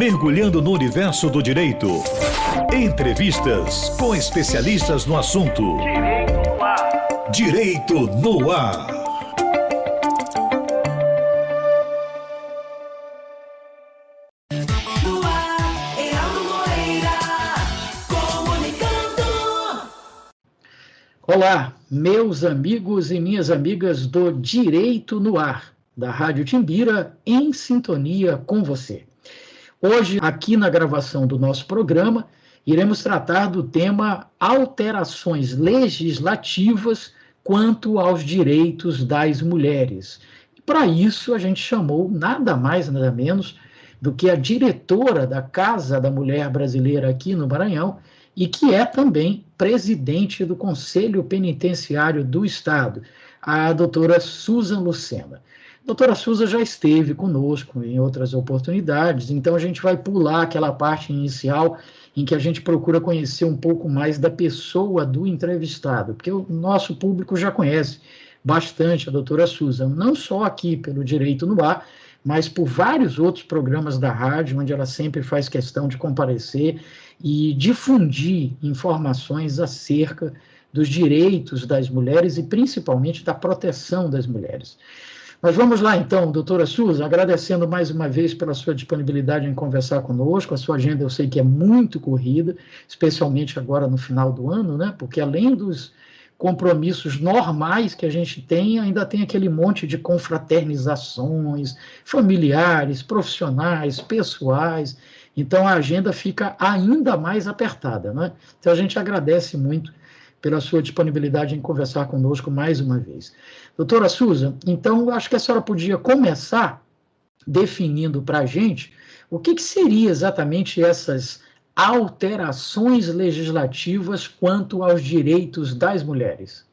Mergulhando no universo do direito. Entrevistas com especialistas no assunto. Direito no ar. No ar, Heraldo Moreira, comunicando. Olá, meus amigos e minhas amigas do Direito no Ar, da Rádio Timbira, em sintonia com você. Hoje, aqui na gravação do nosso programa, iremos tratar do tema alterações legislativas quanto aos direitos das mulheres. Para isso, a gente chamou nada mais, nada menos do que a diretora da Casa da Mulher Brasileira aqui no Maranhão e que é também presidente do Conselho Penitenciário do Estado, a doutora Susan Lucena. A doutora Susan já esteve conosco em outras oportunidades, então a gente vai pular aquela parte inicial em que a gente procura conhecer um pouco mais da pessoa do entrevistado, porque o nosso público já conhece bastante a doutora Susan, não só aqui pelo Direito no Ar, mas por vários outros programas da rádio, onde ela sempre faz questão de comparecer e difundir informações acerca dos direitos das mulheres e principalmente da proteção das mulheres. Mas vamos lá então, doutora Susan, agradecendo mais uma vez pela sua disponibilidade em conversar conosco. A sua agenda eu sei que é muito corrida, especialmente agora no final do ano, né? Porque além dos compromissos normais que a gente tem, ainda tem aquele monte de confraternizações familiares, profissionais, pessoais. Então a agenda fica ainda mais apertada, né? Então a gente agradece muito pela sua disponibilidade em conversar conosco mais uma vez. Doutora Susan, então acho que a senhora podia começar definindo para a gente o que seria exatamente essas alterações legislativas quanto aos direitos das mulheres.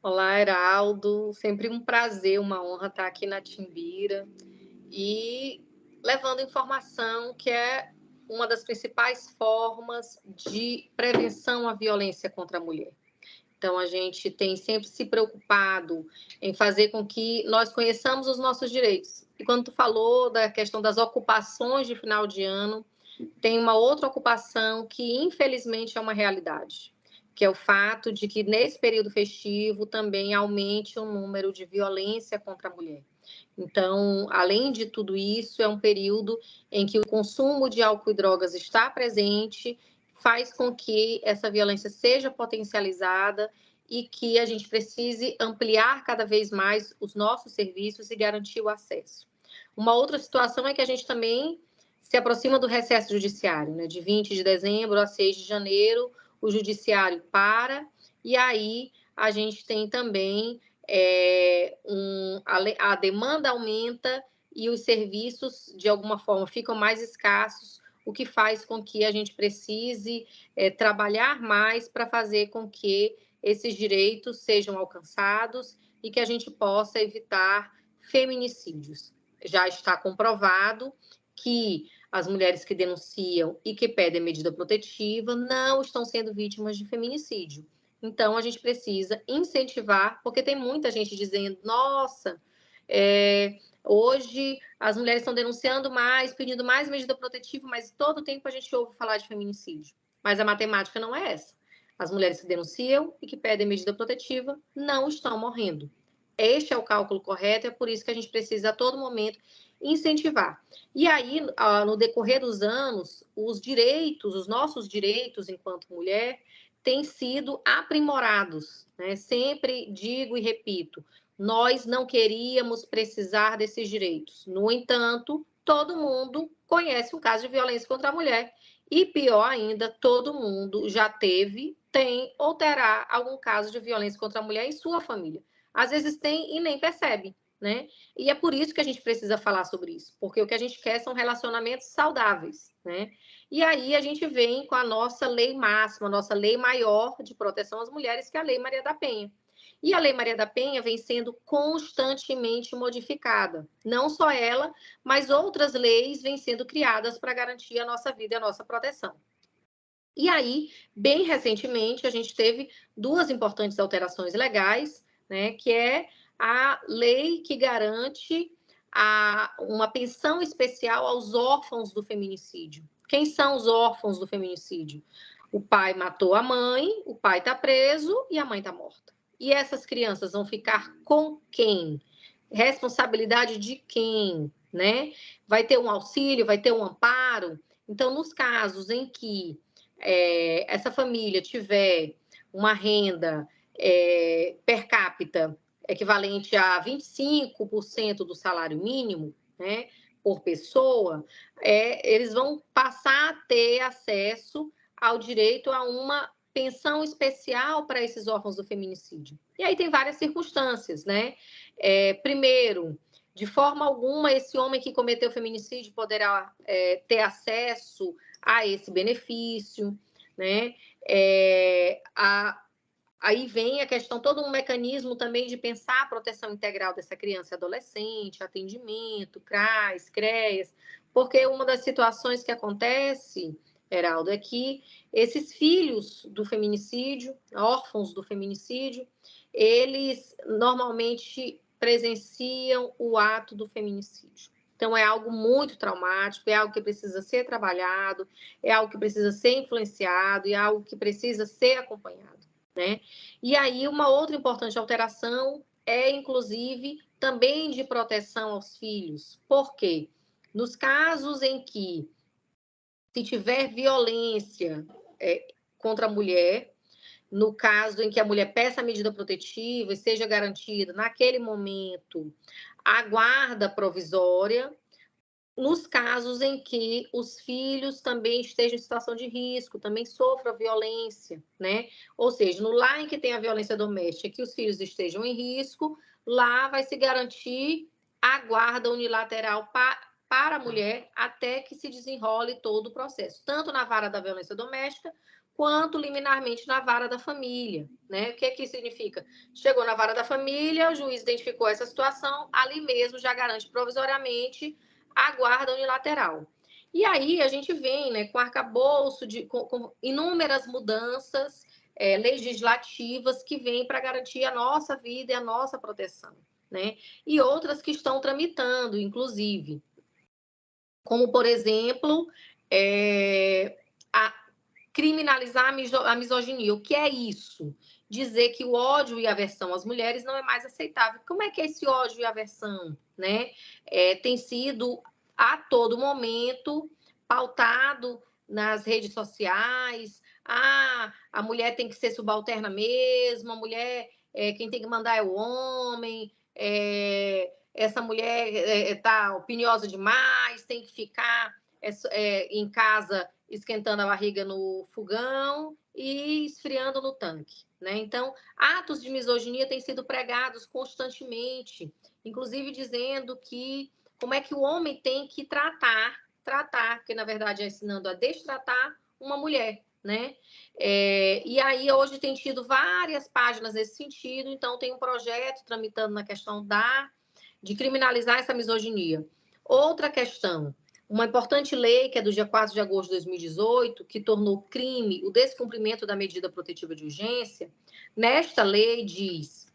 Olá, Heraldo, sempre um prazer, uma honra estar aqui na Timbira e levando informação que é uma das principais formas de prevenção à violência contra a mulher. Então, a gente tem sempre se preocupado em fazer com que nós conheçamos os nossos direitos. E quando tu falou da questão das ocupações de final de ano, tem uma outra ocupação que, infelizmente, é uma realidade, que é o fato de que, nesse período festivo, também aumente o número de violência contra a mulher. Então, além de tudo isso, é um período em que o consumo de álcool e drogas está presente, faz com que essa violência seja potencializada e que a gente precise ampliar cada vez mais os nossos serviços e garantir o acesso. Uma outra situação é que a gente também se aproxima do recesso judiciário, né? De 20 de dezembro a 6 de janeiro, o judiciário para, e aí a gente tem também a demanda aumenta e os serviços, de alguma forma, ficam mais escassos, o que faz com que a gente precise trabalhar mais para fazer com que esses direitos sejam alcançados e que a gente possa evitar feminicídios. Já está comprovado que as mulheres que denunciam e que pedem medida protetiva não estão sendo vítimas de feminicídio. Então, a gente precisa incentivar, porque tem muita gente dizendo, nossa, hoje as mulheres estão denunciando mais, pedindo mais medida protetiva, mas todo tempo a gente ouve falar de feminicídio. Mas a matemática não é essa. As mulheres que denunciam e que pedem medida protetiva não estão morrendo. Este é o cálculo correto, é por isso que a gente precisa a todo momento incentivar. E aí, no decorrer dos anos, os nossos direitos enquanto mulher, têm sido aprimorados, né? Sempre digo e repito, nós não queríamos precisar desses direitos. No entanto, todo mundo conhece um caso de violência contra a mulher e, pior ainda, todo mundo já teve, tem ou terá algum caso de violência contra a mulher em sua família. Às vezes tem e nem percebe, né? E é por isso que a gente precisa falar sobre isso, porque o que a gente quer são relacionamentos saudáveis, né? E aí a gente vem com a nossa lei máxima, a nossa lei maior de proteção às mulheres, que é a Lei Maria da Penha. E a Lei Maria da Penha vem sendo constantemente modificada. Não só ela, mas outras leis vêm sendo criadas para garantir a nossa vida e a nossa proteção. E aí, bem recentemente, a gente teve duas importantes alterações legais, né, que é a lei que garante uma pensão especial aos órfãos do feminicídio. Quem são os órfãos do feminicídio? O pai matou a mãe, o pai está preso e a mãe está morta. E essas crianças vão ficar com quem? Responsabilidade de quem? Né? Vai ter um auxílio, vai ter um amparo? Então, nos casos em que essa família tiver uma renda per capita equivalente a 25% do salário mínimo, né, por pessoa, eles vão passar a ter acesso ao direito a uma pensão especial para esses órfãos do feminicídio. E aí tem várias circunstâncias, né? Primeiro, de forma alguma, esse homem que cometeu feminicídio poderá ter acesso a esse benefício, né? Aí vem a questão, todo um mecanismo também de pensar a proteção integral dessa criança e adolescente, atendimento, CRAS, CREAS, porque uma das situações que acontece, Heraldo, é que esses filhos do feminicídio, órfãos do feminicídio, eles normalmente presenciam o ato do feminicídio. Então, é algo muito traumático, é algo que precisa ser trabalhado, é algo que precisa ser influenciado, é algo que precisa ser acompanhado, né? E aí, uma outra importante alteração é, inclusive, também de proteção aos filhos. Por quê? Nos casos em que, se tiver violência contra a mulher, no caso em que a mulher peça a medida protetiva e seja garantida, naquele momento, a guarda provisória, nos casos em que os filhos também estejam em situação de risco, também sofram violência, né? Ou seja, no lar em que tem a violência doméstica, que os filhos estejam em risco, lá vai se garantir a guarda unilateral para a mulher até que se desenrole todo o processo, tanto na vara da violência doméstica, quanto liminarmente na vara da família, né? O que significa? Chegou na vara da família, o juiz identificou essa situação, ali mesmo já garante provisoriamente a guarda unilateral. E aí a gente vem, né, com arcabouço, com inúmeras mudanças legislativas que vêm para garantir a nossa vida e a nossa proteção, né? E outras que estão tramitando, inclusive, como, por exemplo, criminalizar a misoginia. O que é isso? Dizer que o ódio e a aversão às mulheres não é mais aceitável. Como é que é esse ódio e aversão, né? Tem sido, a todo momento, pautado nas redes sociais. A mulher tem que ser subalterna mesmo, a mulher, quem tem que mandar é o homem, essa mulher está opiniosa demais, tem que ficar em casa esquentando a barriga no fogão e esfriando no tanque, né? Então, atos de misoginia têm sido pregados constantemente, inclusive dizendo que como é que o homem tem que tratar, porque na verdade é ensinando a destratar uma mulher, né? E aí hoje tem tido várias páginas nesse sentido, então tem um projeto tramitando na questão de criminalizar essa misoginia. Outra questão, uma importante lei, que é do dia 4 de agosto de 2018, que tornou crime o descumprimento da medida protetiva de urgência. Nesta lei diz,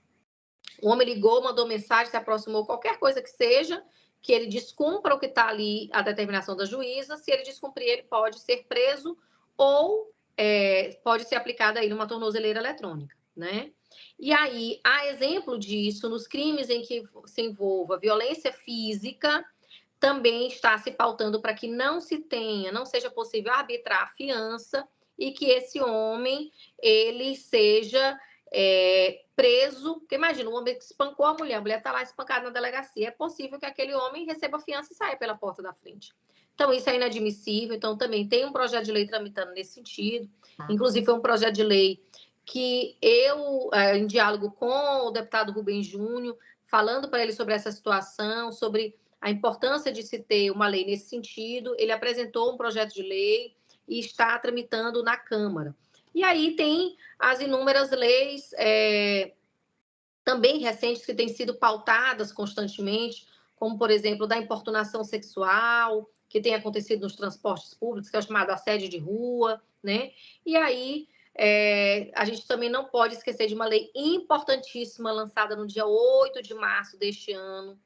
o homem ligou, mandou mensagem, se aproximou, qualquer coisa que seja, que ele descumpra o que está ali, a determinação da juíza. Se ele descumprir, ele pode ser preso ou pode ser aplicada aí numa tornozeleira eletrônica, né? E aí, há exemplo disso nos crimes em que se envolva violência física, também está se pautando para que não seja possível arbitrar a fiança e que esse homem, ele seja preso. Porque imagina, o homem que espancou a mulher está lá espancada na delegacia, é possível que aquele homem receba fiança e saia pela porta da frente. Então, isso é inadmissível. Então, também tem um projeto de lei tramitando nesse sentido. Inclusive, foi um projeto de lei que eu, em diálogo com o deputado Rubem Júnior, falando para ele sobre essa situação, sobre a importância de se ter uma lei nesse sentido, ele apresentou um projeto de lei e está tramitando na Câmara. E aí tem as inúmeras leis também recentes que têm sido pautadas constantemente, como, por exemplo, da importunação sexual, que tem acontecido nos transportes públicos, que é o chamado assédio de rua, né? E aí a gente também não pode esquecer de uma lei importantíssima lançada no dia 8 de março deste ano,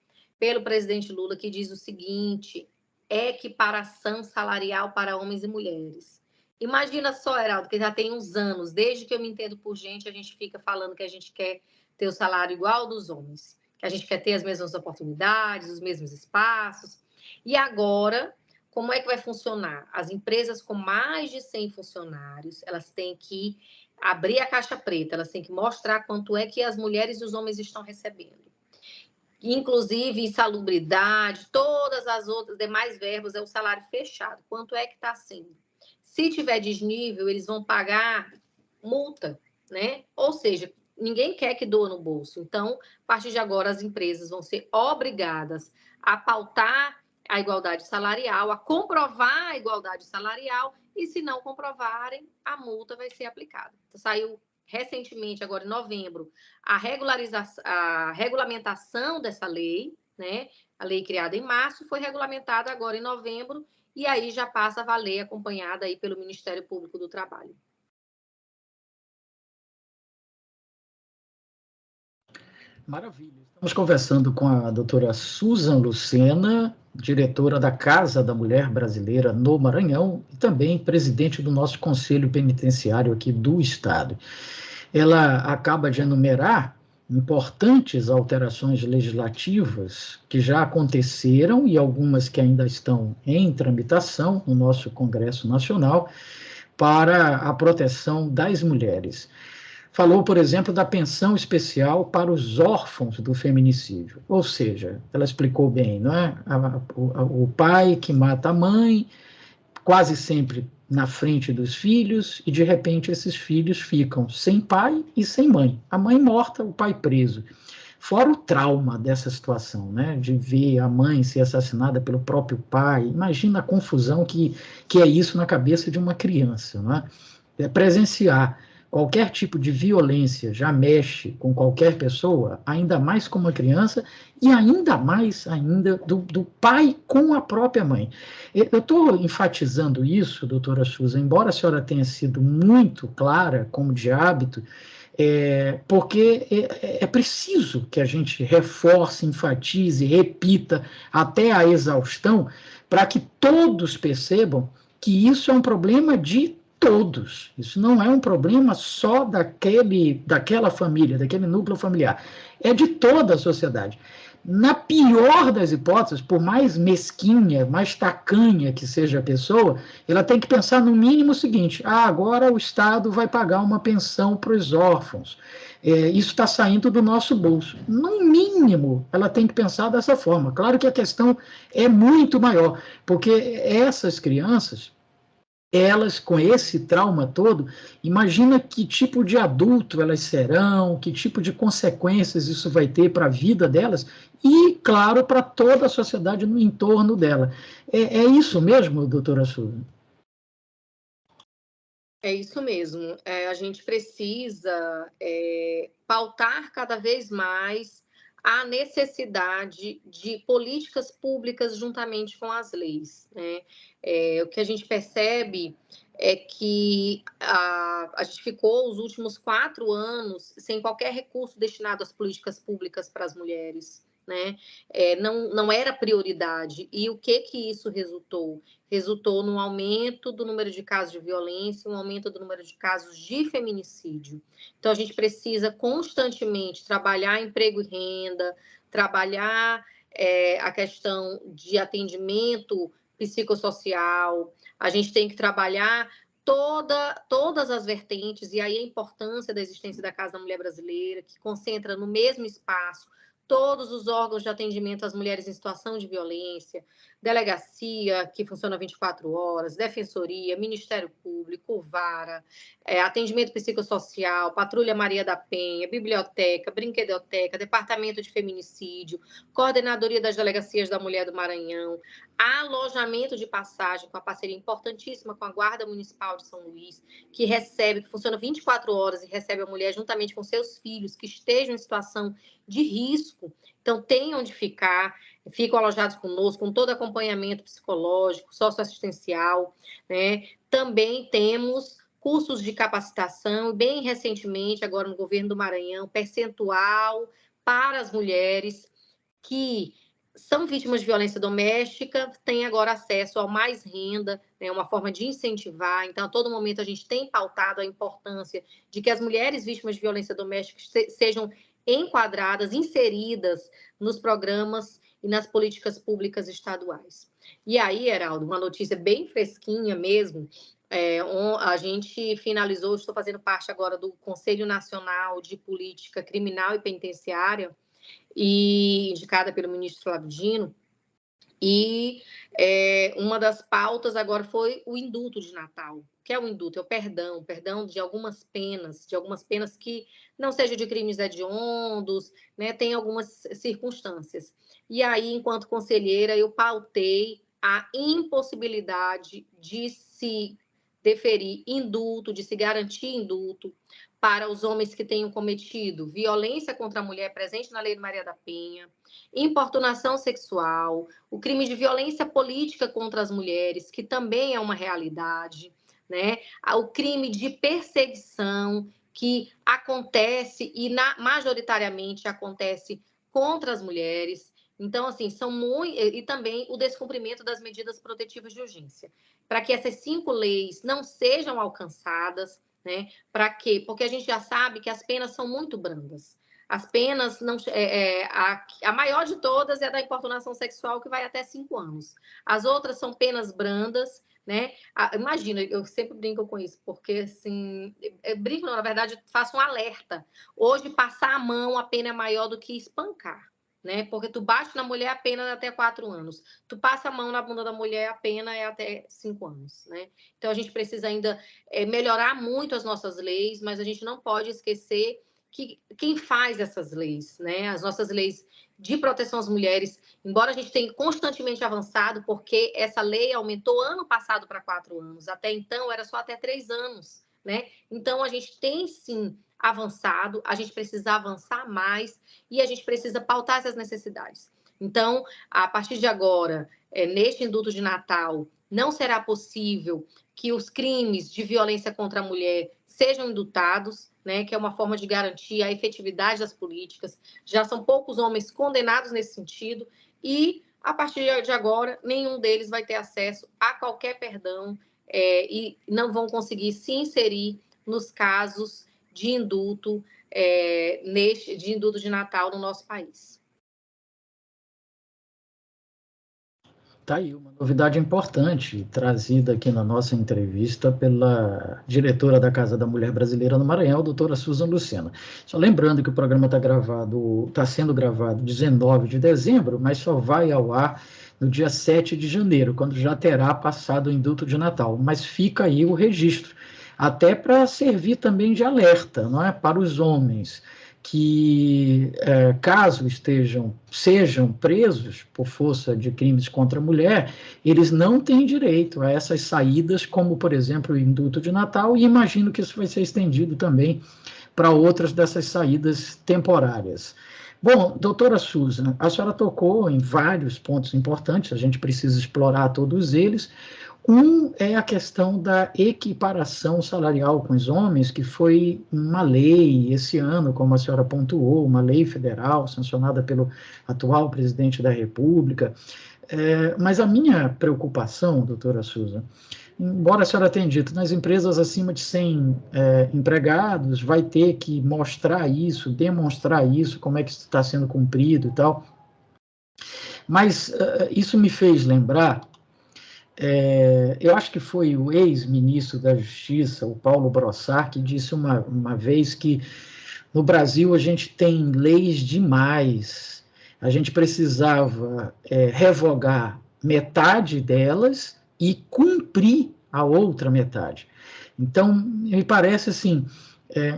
pelo presidente Lula, que diz o seguinte: equiparação salarial para homens e mulheres. Imagina só, Heraldo, que já tem uns anos, desde que eu me entendo por gente, a gente fica falando que a gente quer ter o salário igual ao dos homens, que a gente quer ter as mesmas oportunidades, os mesmos espaços. E agora, como é que vai funcionar? As empresas com mais de 100 funcionários, elas têm que abrir a caixa preta, elas têm que mostrar quanto é que as mulheres e os homens estão recebendo. Inclusive, insalubridade, todas as outras demais verbas, é o salário fechado. Quanto é que está sendo? Se tiver desnível, eles vão pagar multa, né? Ou seja, ninguém quer que doa no bolso. Então, a partir de agora, as empresas vão ser obrigadas a pautar a igualdade salarial, a comprovar a igualdade salarial, e se não comprovarem, a multa vai ser aplicada. Então, saiu recentemente, agora em novembro, a regulamentação dessa lei, né? A lei criada em março foi regulamentada agora em novembro, e aí já passa a valer, acompanhada aí pelo Ministério Público do Trabalho. Maravilha. Estamos conversando com a doutora Susan Lucena, diretora da Casa da Mulher Brasileira no Maranhão e também presidente do nosso Conselho Penitenciário aqui do Estado. Ela acaba de enumerar importantes alterações legislativas que já aconteceram e algumas que ainda estão em tramitação no nosso Congresso Nacional para a proteção das mulheres. Falou, por exemplo, da pensão especial para os órfãos do feminicídio. Ou seja, ela explicou bem, não é? O pai que mata a mãe, quase sempre na frente dos filhos, e de repente esses filhos ficam sem pai e sem mãe. A mãe morta, o pai preso. Fora o trauma dessa situação, né? De ver a mãe ser assassinada pelo próprio pai. Imagina a confusão que é isso na cabeça de uma criança, não é? Presenciar qualquer tipo de violência já mexe com qualquer pessoa, ainda mais com uma criança, e ainda mais ainda do pai com a própria mãe. Eu estou enfatizando isso, doutora Susan, embora a senhora tenha sido muito clara, como de hábito, porque é preciso que a gente reforce, enfatize, repita até a exaustão, para que todos percebam que isso é um problema de todos. Isso não é um problema só daquela família, daquele núcleo familiar. É de toda a sociedade. Na pior das hipóteses, por mais mesquinha, mais tacanha que seja a pessoa, ela tem que pensar no mínimo o seguinte: agora o Estado vai pagar uma pensão para os órfãos. Isso está saindo do nosso bolso. No mínimo, ela tem que pensar dessa forma. Claro que a questão é muito maior, porque essas crianças, elas, com esse trauma todo, imagina que tipo de adulto elas serão, que tipo de consequências isso vai ter para a vida delas e, claro, para toda a sociedade no entorno dela. É isso mesmo, doutora Susan? É isso mesmo. A gente precisa pautar cada vez mais a necessidade de políticas públicas juntamente com as leis, né? O que a gente percebe é que a gente ficou os últimos 4 anos sem qualquer recurso destinado às políticas públicas para as mulheres, né? Não era prioridade. E o que isso resultou? Resultou num aumento do número de casos de violência, um aumento do número de casos de feminicídio. Então, a gente precisa constantemente trabalhar emprego e renda, trabalhar a questão de atendimento psicossocial, a gente tem que trabalhar todas as vertentes, e aí a importância da existência da Casa da Mulher Brasileira, que concentra no mesmo espaço todos os órgãos de atendimento às mulheres em situação de violência, delegacia, que funciona 24 horas, defensoria, Ministério Público, vara, atendimento psicossocial, Patrulha Maria da Penha, biblioteca, brinquedoteca, departamento de feminicídio, coordenadoria das delegacias da mulher do Maranhão, alojamento de passagem, com a parceria importantíssima com a Guarda Municipal de São Luís, que funciona 24 horas e recebe a mulher juntamente com seus filhos que estejam em situação de risco. Então, tem onde ficar, ficam alojados conosco, com todo acompanhamento psicológico, socioassistencial, né? Também temos cursos de capacitação, e bem recentemente, agora no governo do Maranhão, percentual para as mulheres que são vítimas de violência doméstica, têm agora acesso a mais renda, né, uma forma de incentivar. Então, a todo momento, a gente tem pautado a importância de que as mulheres vítimas de violência doméstica sejam enquadradas, inseridas nos programas e nas políticas públicas estaduais. E aí, Heraldo, uma notícia bem fresquinha mesmo, a gente finalizou, estou fazendo parte agora do Conselho Nacional de Política Criminal e Penitenciária, e indicada pelo ministro Flávio Dino, e uma das pautas agora foi o indulto de Natal. O que é o indulto? É o perdão de algumas penas que não sejam de crimes hediondos, né? Tem algumas circunstâncias. E aí, enquanto conselheira, eu pautei a impossibilidade de se deferir indulto, de se garantir indulto para os homens que tenham cometido violência contra a mulher presente na Lei de Maria da Penha, importunação sexual, o crime de violência política contra as mulheres, que também é uma realidade, né? O crime de perseguição, que acontece e majoritariamente acontece contra as mulheres. Então, assim, e também o descumprimento das medidas protetivas de urgência. Para que essas 5 leis não sejam alcançadas, né? Para quê? Porque a gente já sabe que as penas são muito brandas. As penas, a maior de todas é a da importunação sexual, que vai até 5 anos. As outras são penas brandas, né? Imagina, eu sempre brinco com isso, porque, assim, brinco não, na verdade, faço um alerta. Hoje, passar a mão, a pena é maior do que espancar, né? Porque tu bate na mulher, a pena é até 4 anos. Tu passa a mão na bunda da mulher, a pena é até 5 anos, né? Então, a gente precisa ainda melhorar muito as nossas leis, mas a gente não pode esquecer que quem faz essas leis, né? As nossas leis de proteção às mulheres, embora a gente tenha constantemente avançado, porque essa lei aumentou ano passado para 4 anos, até então era só até 3 anos, né? Então, a gente tem, sim, avançado, a gente precisa avançar mais e a gente precisa pautar essas necessidades. Então, a partir de agora, neste indulto de Natal, não será possível que os crimes de violência contra a mulher sejam indultados, né, que é uma forma de garantir a efetividade das políticas. Já são poucos homens condenados nesse sentido e, a partir de agora, nenhum deles vai ter acesso a qualquer perdão e não vão conseguir se inserir nos casos de indulto, de indulto de Natal no nosso país. Está aí uma novidade importante trazida aqui na nossa entrevista pela diretora da Casa da Mulher Brasileira no Maranhão, a doutora Susan Lucena. Só lembrando que o programa está sendo gravado 19 de dezembro, mas só vai ao ar no dia 7 de janeiro, quando já terá passado o indulto de Natal. Mas fica aí o registro, até para servir também de alerta, não é, para os homens que, caso sejam presos por força de crimes contra a mulher, eles não têm direito a essas saídas, como, por exemplo, o indulto de Natal, e imagino que isso vai ser estendido também para outras dessas saídas temporárias. Bom, doutora Susan, a senhora tocou em vários pontos importantes, a gente precisa explorar todos eles. Um é a questão da equiparação salarial com os homens, que foi uma lei esse ano, como a senhora pontuou, uma lei federal sancionada pelo atual presidente da República. Mas a minha preocupação, doutora Susan, embora a senhora tenha dito, nas empresas acima de 100 empregados, vai ter que mostrar isso, demonstrar isso, como é que isso está sendo cumprido e tal. Mas isso me fez lembrar, eu acho que foi o ex-ministro da Justiça, o Paulo Brossard, que disse uma vez que no Brasil a gente tem leis demais, a gente precisava revogar metade delas e cumprir a outra metade. Então, me parece assim,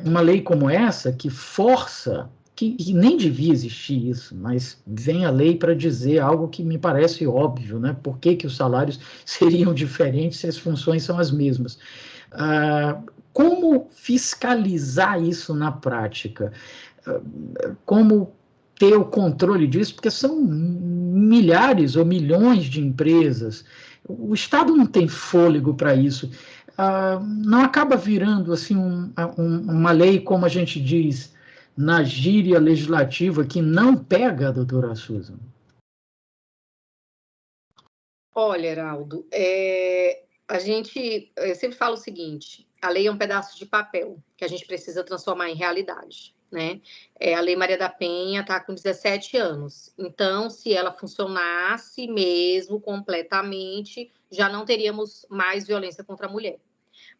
uma lei como essa, que força, que nem devia existir isso, mas vem a lei para dizer algo que me parece óbvio, né? Por que os salários seriam diferentes se as funções são as mesmas? Como fiscalizar isso na prática? Como ter o controle disso? Porque são milhares ou milhões de empresas. O Estado não tem fôlego para isso. Não acaba virando assim uma lei, como a gente diz, na gíria legislativa, que não pega, doutora Susan? Olha, Heraldo, eu sempre falo o seguinte: a lei é um pedaço de papel que a gente precisa transformar em realidade, né? A Lei Maria da Penha está com 17 anos, então, se ela funcionasse mesmo completamente, já não teríamos mais violência contra a mulher.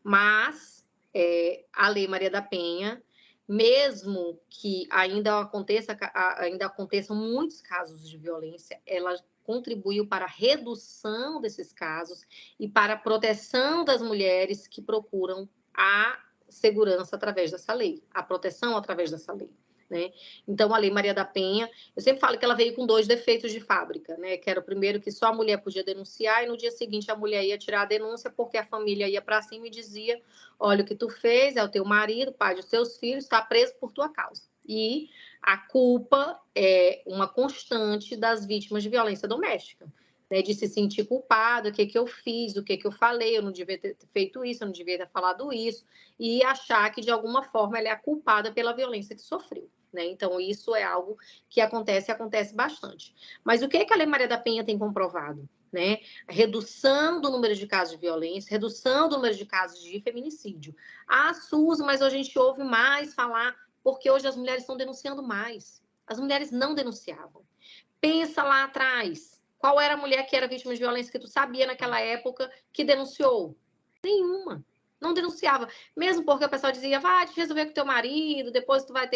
Mas a Lei Maria da Penha, mesmo que ainda aconteçam muitos casos de violência, ela contribuiu para a redução desses casos e para a proteção das mulheres que procuram a segurança através dessa lei, a proteção através dessa lei. Né? Então, a Lei Maria da Penha, eu sempre falo que ela veio com 2 defeitos de fábrica, né? Que era o primeiro, que só a mulher podia denunciar, e no dia seguinte a mulher ia tirar a denúncia porque a família ia para cima e dizia: olha, o que tu fez é o teu marido, pai dos teus filhos, está preso por tua causa. E a culpa é uma constante das vítimas de violência doméstica, né? De se sentir culpada: o que eu fiz, o que eu falei, eu não devia ter feito isso, eu não devia ter falado isso, e achar que de alguma forma ela é a culpada pela violência que sofreu. Né? Então, isso é algo que acontece bastante. Mas o que a Lei Maria da Penha tem comprovado? Né? A redução do número de casos de violência, redução do número de casos de feminicídio. SUS, mas hoje a gente ouve mais falar, porque hoje as mulheres estão denunciando mais. As mulheres não denunciavam. Pensa lá atrás, qual era a mulher que era vítima de violência que tu sabia naquela época que denunciou? Nenhuma. Não denunciava, mesmo porque o pessoal dizia: vai te resolver com teu marido, depois tu vai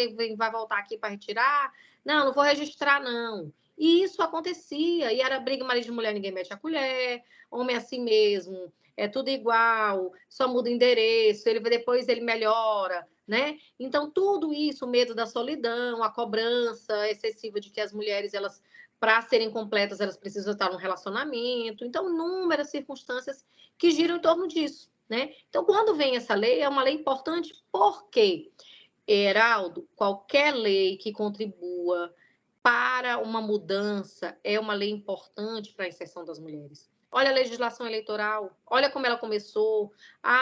voltar aqui para retirar. Não vou registrar, não. E isso acontecia, e era briga marido de mulher, ninguém mete a colher, homem assim mesmo, é tudo igual, só muda o endereço, depois ele melhora, né? Então, tudo isso, o medo da solidão, a cobrança excessiva de que as mulheres, elas, para serem completas, elas precisam estar num relacionamento. Então, inúmeras circunstâncias que giram em torno disso. Né? Então, quando vem essa lei, é uma lei importante, porque, Heraldo, qualquer lei que contribua para uma mudança é uma lei importante para a inserção das mulheres. Olha a legislação eleitoral, olha como ela começou.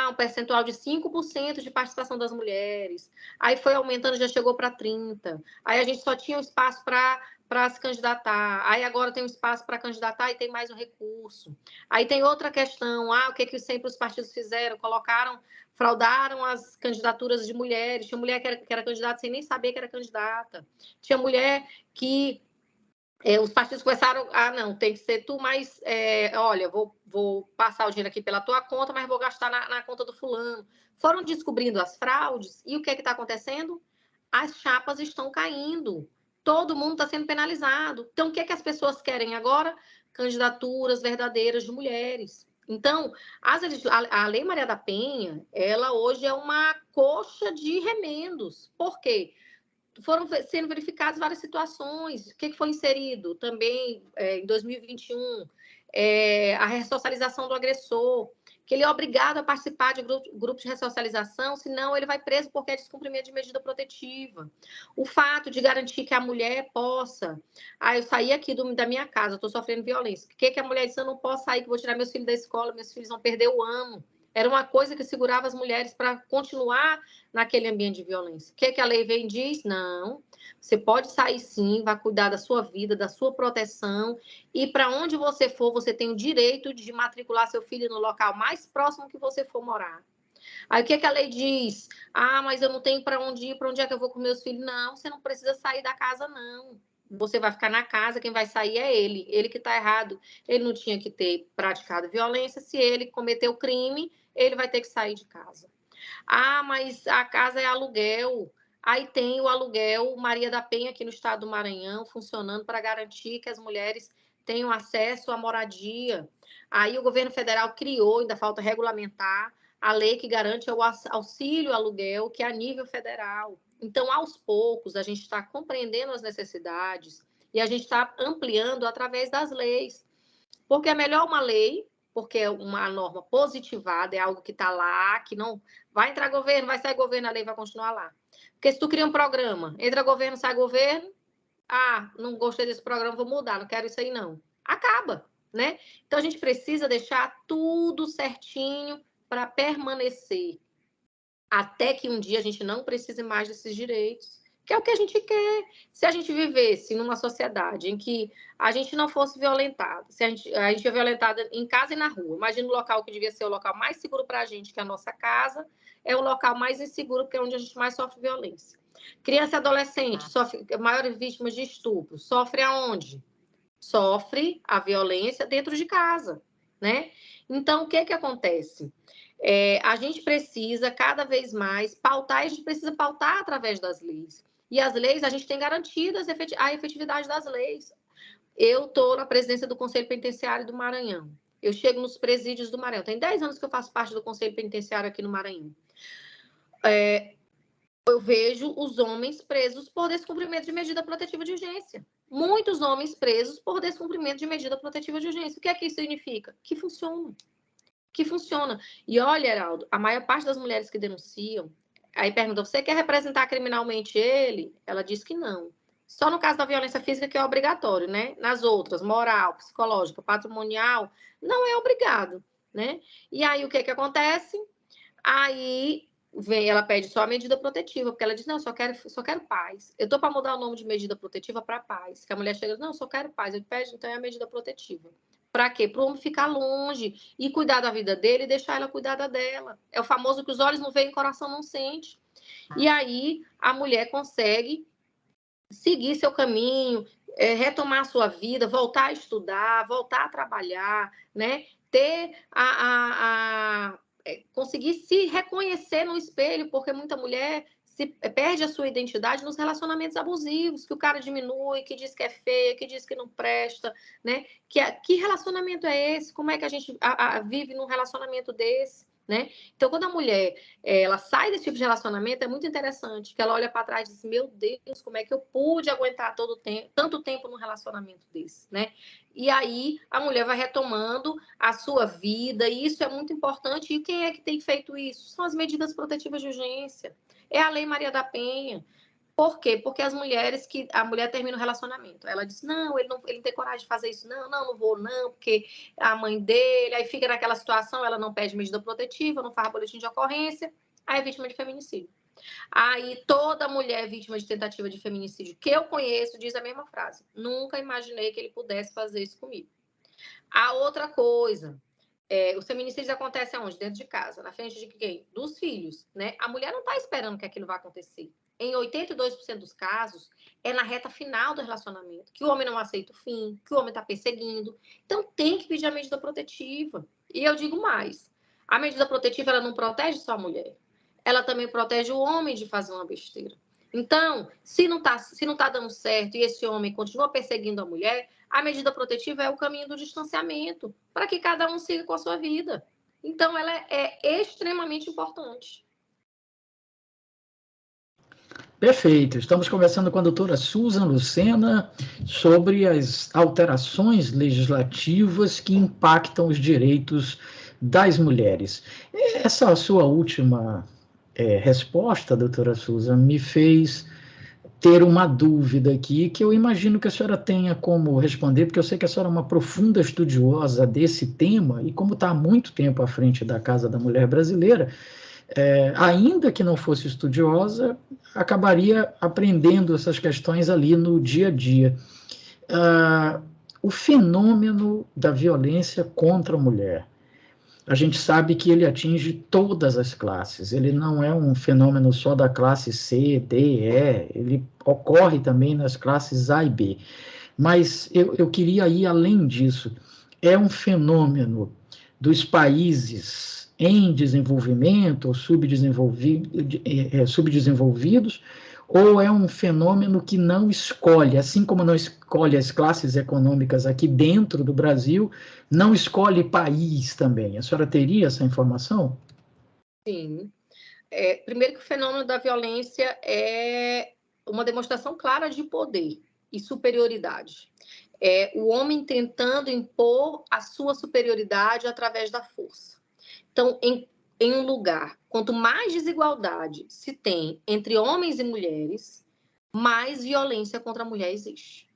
Um percentual de 5% de participação das mulheres. Aí foi aumentando, já chegou para 30%. Aí a gente só tinha um espaço para se candidatar. Aí agora tem um espaço para candidatar e tem mais um recurso. Aí tem outra questão. O que sempre os partidos fizeram? Fraudaram as candidaturas de mulheres. Tinha mulher que era candidata sem nem saber que era candidata. Tinha mulher que os partidos começaram: não, tem que ser tu, mas olha, vou passar o dinheiro aqui pela tua conta, mas vou gastar na conta do fulano. Foram descobrindo as fraudes, e o que está acontecendo? As chapas estão caindo, todo mundo está sendo penalizado. Então, o que as pessoas querem agora? Candidaturas verdadeiras de mulheres. Então, a Lei Maria da Penha, ela hoje é uma coxa de remendos. Por quê? Foram sendo verificadas várias situações. O que foi inserido também em 2021? A ressocialização do agressor, que ele é obrigado a participar de grupos de ressocialização, senão ele vai preso porque é descumprimento de medida protetiva. O fato de garantir que a mulher possa... eu saí aqui da minha casa, estou sofrendo violência. O que a mulher disse? Eu não posso sair, que vou tirar meus filhos da escola, meus filhos vão perder o ano. Era uma coisa que segurava as mulheres para continuar naquele ambiente de violência. O que a lei vem e diz? Não, você pode sair sim, vai cuidar da sua vida, da sua proteção, e para onde você for, você tem o direito de matricular seu filho no local mais próximo que você for morar. Aí o que a lei diz? Mas eu não tenho para onde ir, para onde é que eu vou com meus filhos? Não, você não precisa sair da casa, não. Você vai ficar na casa, quem vai sair é ele que está errado. Ele não tinha que ter praticado violência. Se ele cometeu crime, ele vai ter que sair de casa. Mas a casa é aluguel. Aí tem o aluguel Maria da Penha aqui no estado do Maranhão, funcionando para garantir que as mulheres tenham acesso à moradia. Aí o governo federal criou, ainda falta regulamentar, a lei que garante o auxílio aluguel, que é a nível federal. Então, aos poucos, a gente está compreendendo as necessidades e a gente está ampliando através das leis. Porque é melhor uma lei, porque é uma norma positivada, é algo que está lá, que não vai entrar governo, vai sair governo, a lei vai continuar lá. Porque se tu cria um programa, entra governo, sai governo, não gostei desse programa, vou mudar, não quero isso aí não. Acaba, né? Então, a gente precisa deixar tudo certinho para permanecer, até que um dia a gente não precise mais desses direitos que é o que a gente quer. Se a gente vivesse numa sociedade em que a gente não fosse violentado, se a gente é violentada em casa e na rua, imagina o local que devia ser o local mais seguro para a gente, que é a nossa casa, é o local mais inseguro, porque é onde a gente mais sofre violência. Criança e adolescente, sofre, maiores vítimas de estupro, sofre aonde? Sofre a violência dentro de casa, né? Então, o que acontece? A gente precisa cada vez mais pautar, a gente precisa pautar através das leis. E as leis, a gente tem garantido a efetividade das leis. Eu estou na presidência do Conselho Penitenciário do Maranhão. Eu chego nos presídios do Maranhão. Tem 10 anos que eu faço parte do Conselho Penitenciário aqui no Maranhão. Eu vejo os homens presos por descumprimento de medida protetiva de urgência. Muitos homens presos por descumprimento de medida protetiva de urgência. O que é que isso significa? Que funciona. Que funciona. E olha, Heraldo, a maior parte das mulheres que denunciam, aí pergunta, você quer representar criminalmente ele? Ela diz que não. Só no caso da violência física que é obrigatório, né? Nas outras, moral, psicológica, patrimonial, não é obrigado, né? E aí o que acontece? Aí ela pede só a medida protetiva, porque ela diz, não, só quero paz. Eu tô para mudar o nome de medida protetiva para paz. Que a mulher chega, não, só quero paz. Eu pede, então é a medida protetiva. Para quê? Para o homem ficar longe e cuidar da vida dele e deixar ela cuidar da dela. É o famoso que os olhos não veem, o coração não sente. E aí a mulher consegue seguir seu caminho, retomar a sua vida, voltar a estudar, voltar a trabalhar, né? Ter conseguir se reconhecer no espelho, porque muita mulher perde a sua identidade nos relacionamentos abusivos, que o cara diminui, que diz que é feia, que diz que não presta, né? Que relacionamento é esse? Como é que a gente vive num relacionamento desse, né? Então, quando a mulher ela sai desse tipo de relacionamento, é muito interessante, que ela olha para trás e diz, meu Deus, como é que eu pude aguentar tanto tempo num relacionamento desse, né? E aí a mulher vai retomando a sua vida, e isso é muito importante. E quem é que tem feito isso? São as medidas protetivas de urgência. É a Lei Maria da Penha. Por quê? Porque a mulher termina o relacionamento. Ela diz, não, ele não tem coragem de fazer isso. Não vou, não, porque a mãe dele, aí fica naquela situação, ela não pede medida protetiva, não faz boletim de ocorrência, aí é vítima de feminicídio. Aí toda mulher vítima de tentativa de feminicídio que eu conheço diz a mesma frase. Nunca imaginei que ele pudesse fazer isso comigo. A outra coisa, os feminicídios acontecem aonde? Dentro de casa, na frente de quem? Dos filhos, né? A mulher não está esperando que aquilo vá acontecer. Em 82% dos casos, é na reta final do relacionamento, que o homem não aceita o fim, que o homem está perseguindo. Então, tem que pedir a medida protetiva. E eu digo mais, a medida protetiva ela não protege só a mulher, ela também protege o homem de fazer uma besteira. Então, se não tá dando certo e esse homem continua perseguindo a mulher, a medida protetiva é o caminho do distanciamento, para que cada um siga com a sua vida. Então, ela é extremamente importante. Perfeito. Estamos conversando com a doutora Susan Lucena sobre as alterações legislativas que impactam os direitos das mulheres. Essa sua última resposta, doutora Susan, me fez ter uma dúvida aqui, que eu imagino que a senhora tenha como responder, porque eu sei que a senhora é uma profunda estudiosa desse tema, e como está há muito tempo à frente da Casa da Mulher Brasileira, ainda que não fosse estudiosa, acabaria aprendendo essas questões ali no dia a dia. O fenômeno da violência contra a mulher, a gente sabe que ele atinge todas as classes, ele não é um fenômeno só da classe C, D, E, ele ocorre também nas classes A e B. Mas eu queria ir além disso. É um fenômeno dos países em desenvolvimento ou subdesenvolvidos, ou é um fenômeno que não escolhe, assim como não escolhe as classes econômicas aqui dentro do Brasil, não escolhe país também? A senhora teria essa informação? Sim. Primeiro que o fenômeno da violência é uma demonstração clara de poder e superioridade. É o homem tentando impor a sua superioridade através da força. Então, em um lugar, quanto mais desigualdade se tem entre homens e mulheres, mais violência contra a mulher existe,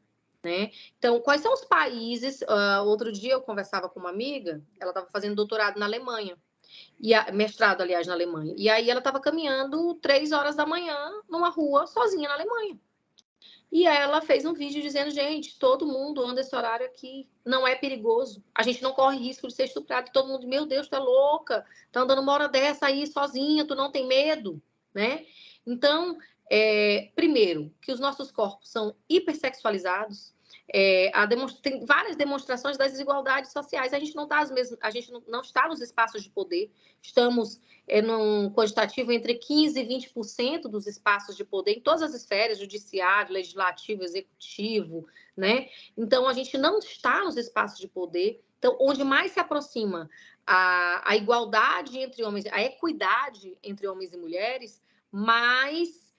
né? Então, quais são os países? Outro dia eu conversava com uma amiga, ela estava fazendo doutorado na Alemanha, mestrado, aliás, na Alemanha. E aí ela estava caminhando 3 horas da manhã numa rua sozinha na Alemanha. E ela fez um vídeo dizendo, gente, todo mundo anda esse horário aqui, não é perigoso, a gente não corre risco de ser estuprado. E todo mundo, meu Deus, tu é louca, tá andando uma hora dessa aí sozinha, tu não tem medo, né? Então, primeiro, que os nossos corpos são hipersexualizados, tem várias demonstrações das desigualdades sociais. A gente não está nos espaços de poder, estamos num quantitativo entre 15% e 20% dos espaços de poder, em todas as esferas, judiciário, legislativo, executivo, né? Então, a gente não está nos espaços de poder. Então, onde mais se aproxima a igualdade entre homens, a equidade entre homens e mulheres, mais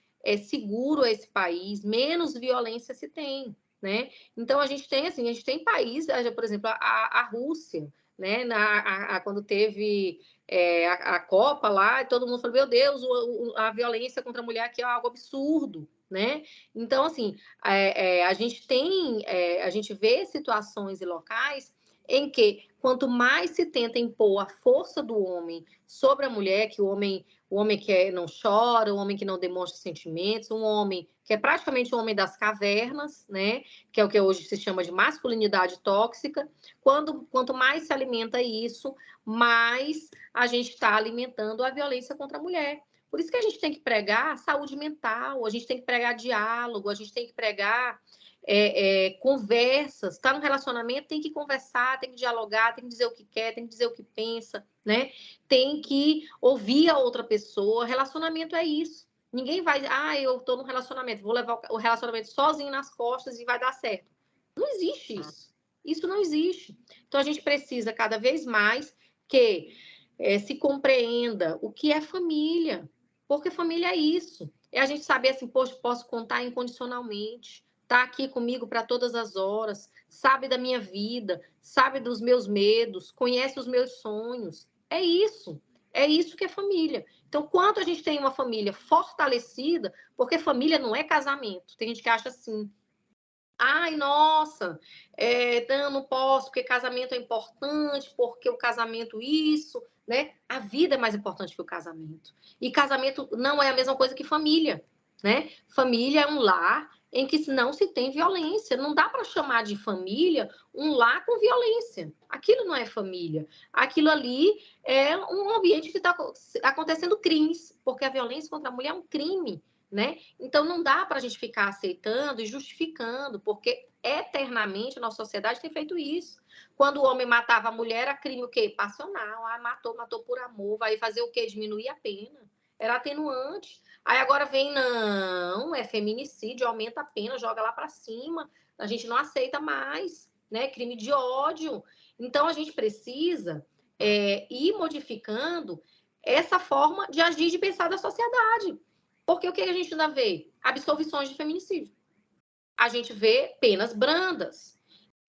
seguro esse país, menos violência se tem, né? Então, a gente tem países, por exemplo, a Rússia, né? Quando teve a Copa lá, todo mundo falou, meu Deus, a violência contra a mulher aqui é algo absurdo, né? Então, assim, a gente vê situações e locais em que, quanto mais se tenta impor a força do homem sobre a mulher, que o homem que não chora, o homem que não demonstra sentimentos, um homem que é praticamente o homem das cavernas, né? Que é o que hoje se chama de masculinidade tóxica. Quanto mais se alimenta isso, mais a gente está alimentando a violência contra a mulher. Por isso que a gente tem que pregar saúde mental, a gente tem que pregar diálogo, a gente tem que pregar conversas. Está no relacionamento, tem que conversar, tem que dialogar, tem que dizer o que quer, tem que dizer o que pensa, né? Tem que ouvir a outra pessoa. Relacionamento é isso. Ninguém vai, eu estou num relacionamento, vou levar o relacionamento sozinho nas costas e vai dar certo. Não existe isso. Isso não existe. Então, a gente precisa cada vez mais que se compreenda o que é família. Porque família é isso. É a gente saber assim, poxa, posso contar incondicionalmente. Tá aqui comigo para todas as horas, sabe da minha vida, sabe dos meus medos, conhece os meus sonhos. É isso que é família. Então, quanto a gente tem uma família fortalecida, porque família não é casamento. Tem gente que acha assim, ai, nossa, não posso, porque casamento é importante, porque o casamento isso, né? A vida é mais importante que o casamento. E casamento não é a mesma coisa que família, né? Família é um lar em que não se tem violência. Não dá para chamar de família um lar com violência. Aquilo não é família. Aquilo ali é um ambiente que está acontecendo crimes, porque a violência contra a mulher é um crime, né? Então, não dá para a gente ficar aceitando e justificando, porque eternamente a nossa sociedade tem feito isso. Quando o homem matava a mulher, era crime o quê? Passional. Matou por amor. Vai fazer o quê? Diminuir a pena. Era atenuante. Aí agora vem, não, é feminicídio, aumenta a pena, joga lá para cima. A gente não aceita mais, né? Crime de ódio. Então, a gente precisa ir modificando essa forma de agir, de pensar da sociedade. Porque o que a gente ainda vê? Absolvições de feminicídio. A gente vê penas brandas.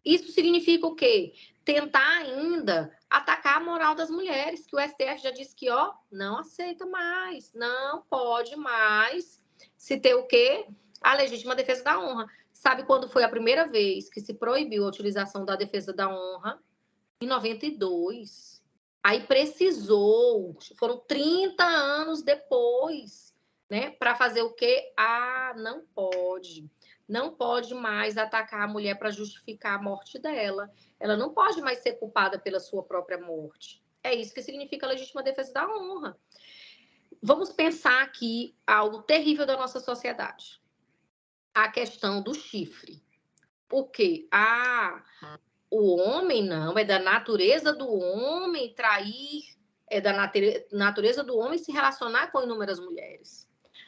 Isso significa o quê? Tentar ainda atacar a moral das mulheres, que o STF já disse que, não aceita mais, não pode mais se ter o quê? A legítima defesa da honra. Sabe quando foi a primeira vez que se proibiu a utilização da defesa da honra? Em 92. Aí precisou, foram 30 anos depois, né? Para fazer o quê? Não pode. Não pode mais atacar a mulher para justificar a morte dela. Ela não pode mais ser culpada pela sua própria morte. É isso que significa a legítima defesa da honra. Vamos pensar aqui algo terrível da nossa sociedade. A questão do chifre. O quê? O homem não, é da natureza do homem trair, é da natureza do homem se relacionar com inúmeras mulheres.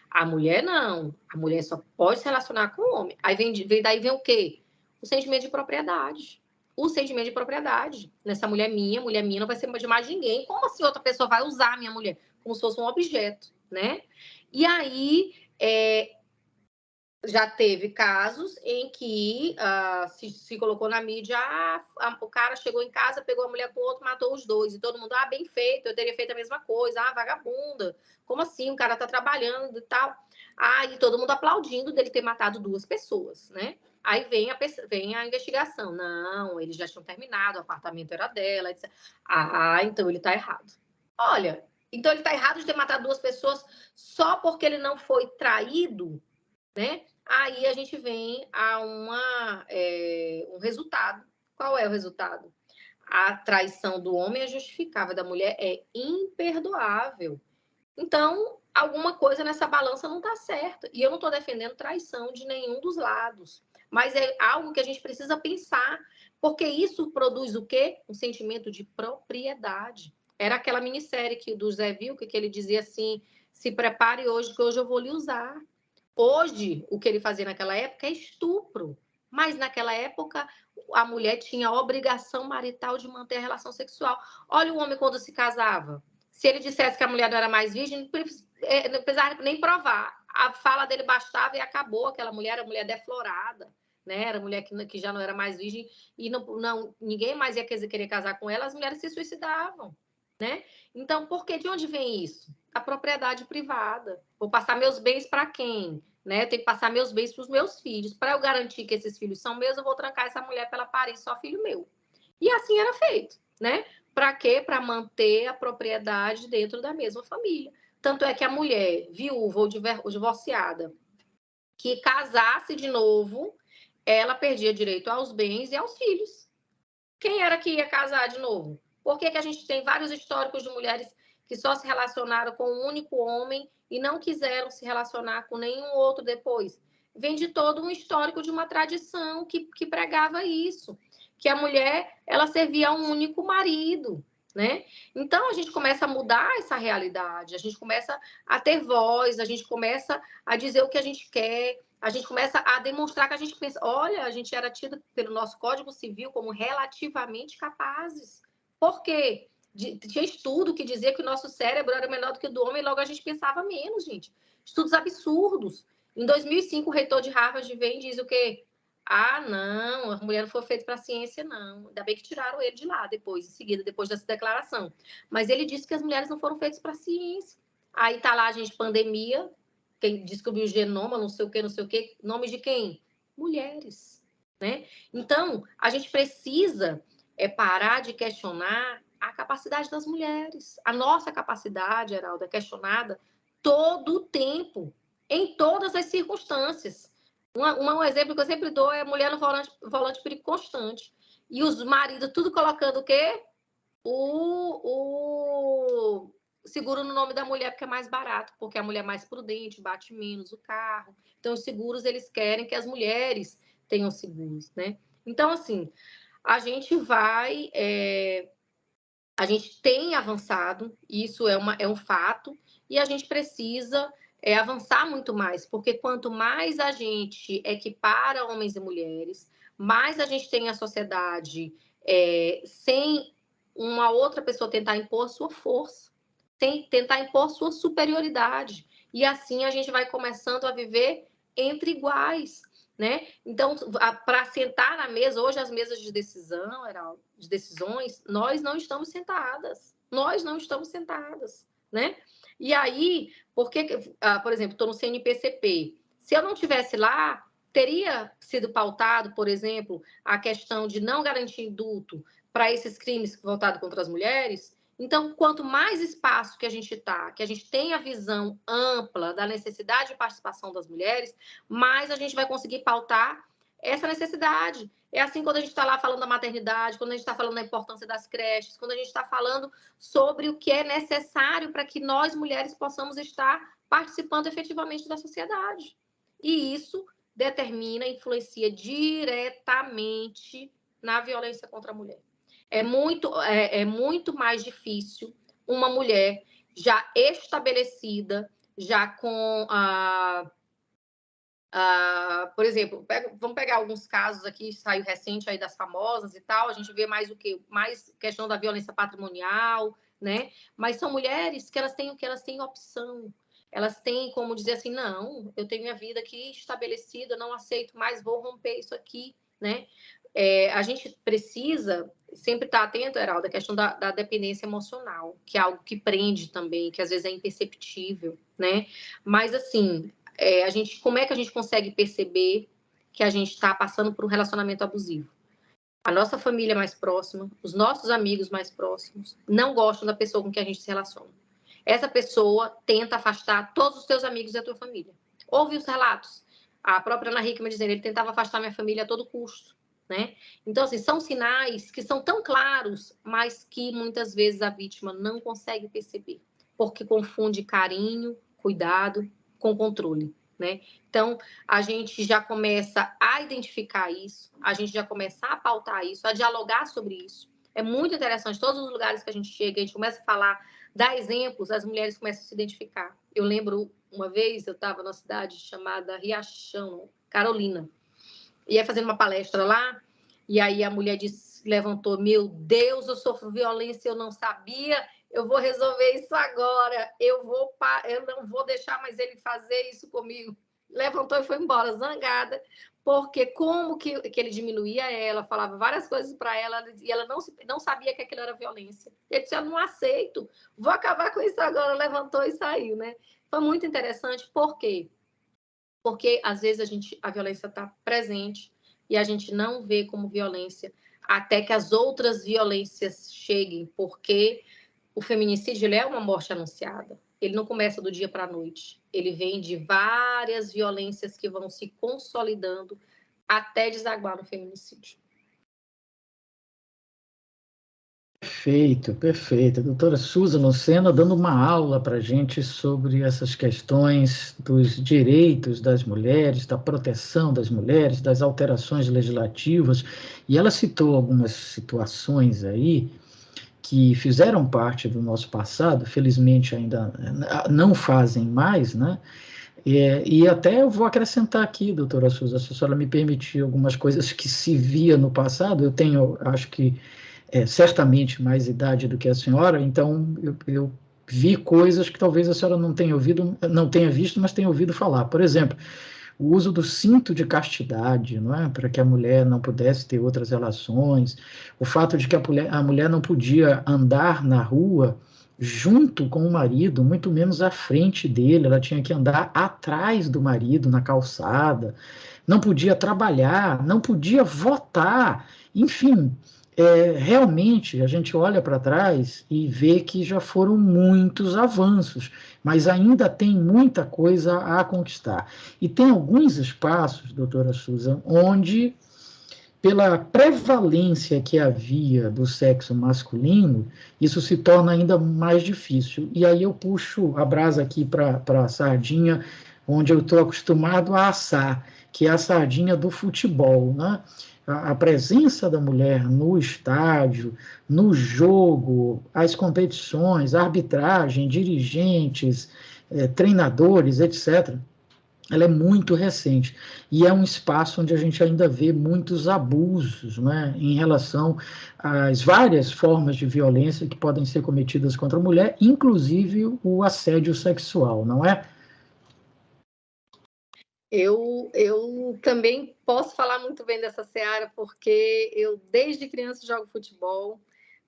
A mulher não, a mulher só pode se relacionar com o homem. Aí daí vem o quê? O sentimento de propriedade. O sentimento de propriedade. Nessa mulher minha não vai ser de mais ninguém. Como assim outra pessoa vai usar a minha mulher? Como se fosse um objeto, né? E aí, já teve casos em que se colocou na mídia, o cara chegou em casa, pegou a mulher com o outro, matou os dois. E todo mundo, bem feito, eu teria feito a mesma coisa. Vagabunda. Como assim? O cara tá trabalhando e tal. E todo mundo aplaudindo dele ter matado 2 pessoas, né? Aí vem a investigação. Não, eles já tinham terminado, o apartamento era dela, etc. Então ele tá errado. Olha, então ele está errado de ter matado 2 pessoas só porque ele não foi traído, né? Aí a gente vem a um resultado. Qual é o resultado? A traição do homem é justificável, da mulher é imperdoável. Então, alguma coisa nessa balança não está certa. E eu não estou defendendo traição de nenhum dos lados. Mas é algo que a gente precisa pensar. Porque isso produz o quê? Um sentimento de propriedade. Era aquela minissérie do Zé Vilker, que ele dizia assim, se prepare hoje, que hoje eu vou lhe usar. Hoje, o que ele fazia naquela época é estupro. Mas naquela época, a mulher tinha a obrigação marital de manter a relação sexual. Olha o homem quando se casava. Se ele dissesse que a mulher não era mais virgem, não precisava nem provar. A fala dele bastava e acabou. Aquela mulher era mulher deflorada, né? Era mulher que já não era mais virgem e ninguém mais ia querer casar com ela. As mulheres se suicidavam, né? Então, de onde vem isso? A propriedade privada. Vou passar meus bens para quem? Né? Eu tenho que passar meus bens para os meus filhos. Para eu garantir que esses filhos são meus, eu vou trancar essa mulher para ela parir só filho meu. E assim era feito, né? Para quê? Para manter a propriedade dentro da mesma família. Tanto é que a mulher viúva ou divorciada que casasse de novo, ela perdia direito aos bens e aos filhos. Quem era que ia casar de novo? Por que a gente tem vários históricos de mulheres que só se relacionaram com um único homem e não quiseram se relacionar com nenhum outro depois? Vem de todo um histórico de uma tradição que pregava isso, que a mulher ela servia a um único marido, né? Então a gente começa a mudar essa realidade, a gente começa a ter voz, a gente começa a dizer o que a gente quer, a gente começa a demonstrar que a gente pensa, olha, a gente era tido pelo nosso Código Civil como relativamente capazes. Por quê? Tinha estudo que dizia que o nosso cérebro era menor do que o do homem, e logo a gente pensava menos, gente. Estudos absurdos. Em 2005, o reitor de Harvard vem e diz o quê? Ah, não, a mulher não foi feita para a ciência, não. Ainda bem que tiraram ele de lá depois, em seguida, depois dessa declaração. Mas ele disse que as mulheres não foram feitas para a ciência. Aí tá lá, gente, pandemia, quem descobriu o genoma, não sei o quê. Nome de quem? Mulheres, né? Então, a gente precisa parar de questionar a capacidade das mulheres. A nossa capacidade, Heraldo, é questionada todo o tempo, em todas as circunstâncias. Um exemplo que eu sempre dou é a mulher no volante perigo constante. E os maridos tudo colocando o quê? O seguro no nome da mulher porque é mais barato, porque a mulher é mais prudente, bate menos o carro. Então, os seguros, eles querem que as mulheres tenham seguros, né? Então, assim, a gente vai... a gente tem avançado, isso é um fato, e a gente precisa avançar muito mais, porque quanto mais a gente equipara homens e mulheres, mais a gente tem a sociedade sem uma outra pessoa tentar impor sua força, sem tentar impor sua superioridade. E assim a gente vai começando a viver entre iguais, né? Então, para sentar na mesa, hoje as mesas de decisão, Heraldo, de decisões, nós não estamos sentadas. Nós não estamos sentadas, né? E aí, por exemplo, estou no CNPCP. Se eu não tivesse lá, teria sido pautado, por exemplo, a questão de não garantir indulto para esses crimes voltados contra as mulheres. Então, quanto mais espaço que a gente está, que a gente tem a visão ampla da necessidade de participação das mulheres, mais a gente vai conseguir pautar essa necessidade. É assim quando a gente está lá falando da maternidade, quando a gente está falando da importância das creches, quando a gente está falando sobre o que é necessário para que nós, mulheres, possamos estar participando efetivamente da sociedade. E isso determina, influencia diretamente na violência contra a mulher. É muito mais difícil uma mulher já estabelecida, já com por exemplo, vamos pegar alguns casos aqui, saiu recente aí das famosas e tal, a gente vê mais o quê? Mais questão da violência patrimonial, né? Mas são mulheres que elas têm opção. Elas têm como dizer assim, não, eu tenho minha vida aqui estabelecida, não aceito mais, vou romper isso aqui, né? A gente precisa sempre estar atento, Heraldo, à questão da dependência emocional, que é algo que prende também, que às vezes é imperceptível, né? Mas, assim, como é que a gente consegue perceber que a gente está passando por um relacionamento abusivo? a nossa família mais próxima, os nossos amigos mais próximos, não gostam da pessoa com quem a gente se relaciona. Essa pessoa tenta afastar todos os teus amigos e a tua família. Ouve os relatos. A própria Ana Hickman dizendo, ele tentava afastar minha família a todo custo, né? Então, assim, são sinais que são tão claros, mas que muitas vezes a vítima não consegue perceber, porque confunde carinho, cuidado com controle, né? Então, a gente já começa a identificar isso, a gente já começa a pautar isso, a dialogar sobre isso. É muito interessante, todos os lugares que a gente chega, a gente começa a falar, dar exemplos, as mulheres começam a se identificar. Eu lembro, uma vez, eu estava numa cidade chamada Riachão, Carolina, ia fazendo uma palestra lá, e aí a mulher levantou, meu Deus, eu sofro violência, eu não sabia, eu vou resolver isso agora, eu não vou deixar mais ele fazer isso comigo. Levantou e foi embora, zangada, porque como que ele diminuía ela, falava várias coisas para ela, e ela não sabia que aquilo era violência. Ele disse, eu não aceito, vou acabar com isso agora, levantou e saiu, né? Foi muito interessante, por quê? Porque, às vezes, a violência está presente e a gente não vê como violência até que as outras violências cheguem, porque o feminicídio ele é uma morte anunciada. Ele não começa do dia para a noite. Ele vem de várias violências que vão se consolidando até desaguar no feminicídio. Perfeito, perfeito. A doutora Susan Lucena dando uma aula para a gente sobre essas questões dos direitos das mulheres, da proteção das mulheres, das alterações legislativas, e ela citou algumas situações aí que fizeram parte do nosso passado, felizmente ainda não fazem mais, né? E até eu vou acrescentar aqui, doutora Susan, se a senhora me permitir, algumas coisas que se via no passado. Eu tenho, acho que, certamente mais idade do que a senhora, então eu vi coisas que talvez a senhora não tenha visto, mas tenha ouvido falar. Por exemplo, o uso do cinto de castidade, não é? Para que a mulher não pudesse ter outras relações, o fato de que a mulher não podia andar na rua junto com o marido, muito menos à frente dele, ela tinha que andar atrás do marido na calçada, não podia trabalhar, não podia votar, enfim. Realmente a gente olha para trás e vê que já foram muitos avanços, mas ainda tem muita coisa a conquistar. E tem alguns espaços, doutora Susan, onde, pela prevalência que havia do sexo masculino, isso se torna ainda mais difícil. E aí eu puxo a brasa aqui para a sardinha, onde eu estou acostumado a assar, que é a sardinha do futebol, né? A presença da mulher no estádio, no jogo, as competições, a arbitragem, dirigentes, treinadores, etc., ela é muito recente. E é um espaço onde a gente ainda vê muitos abusos, né, em relação às várias formas de violência que podem ser cometidas contra a mulher, inclusive o assédio sexual, não é? Eu também posso falar muito bem dessa seara, porque eu, desde criança, jogo futebol,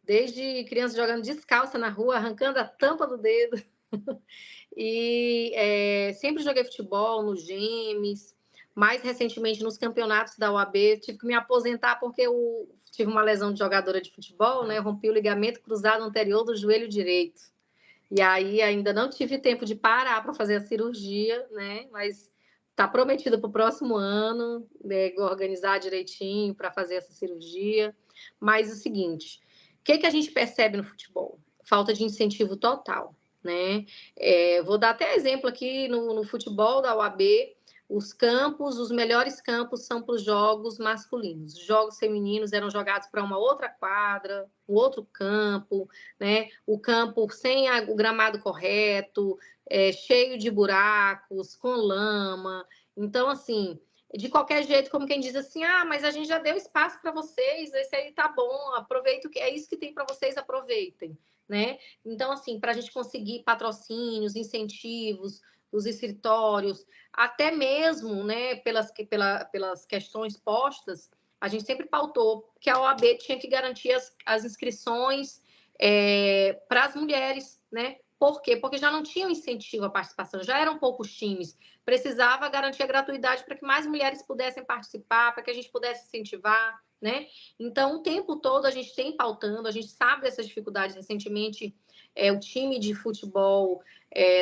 desde criança jogando descalça na rua, arrancando a tampa do dedo, e sempre joguei futebol nos Gemes, mais recentemente nos campeonatos da UAB, tive que me aposentar porque eu tive uma lesão de jogadora de futebol, né? Rompi o ligamento cruzado anterior do joelho direito, e aí ainda não tive tempo de parar para fazer a cirurgia, né? Mas está prometido para o próximo ano, né, organizar direitinho para fazer essa cirurgia. Mas é o seguinte, o que a gente percebe no futebol? Falta de incentivo total, né? Vou dar até exemplo aqui no futebol da UAB, os melhores campos são para os jogos masculinos. Os jogos femininos eram jogados para uma outra quadra, um outro campo, né? O campo sem o gramado correto, cheio de buracos, com lama. Então, assim, de qualquer jeito, como quem diz assim, mas a gente já deu espaço para vocês, esse aí tá bom, aproveita, é isso que tem para vocês, aproveitem, né? Então, assim, para a gente conseguir patrocínios, incentivos, os escritórios, até mesmo, né, pelas questões postas, a gente sempre pautou que a OAB tinha que garantir as inscrições para as mulheres, né? Por quê? Porque já não tinha incentivo à participação, já eram poucos times. Precisava garantir a gratuidade para que mais mulheres pudessem participar, para que a gente pudesse incentivar, né? Então, o tempo todo a gente tem pautando, a gente sabe dessas dificuldades. Recentemente, o time de futebol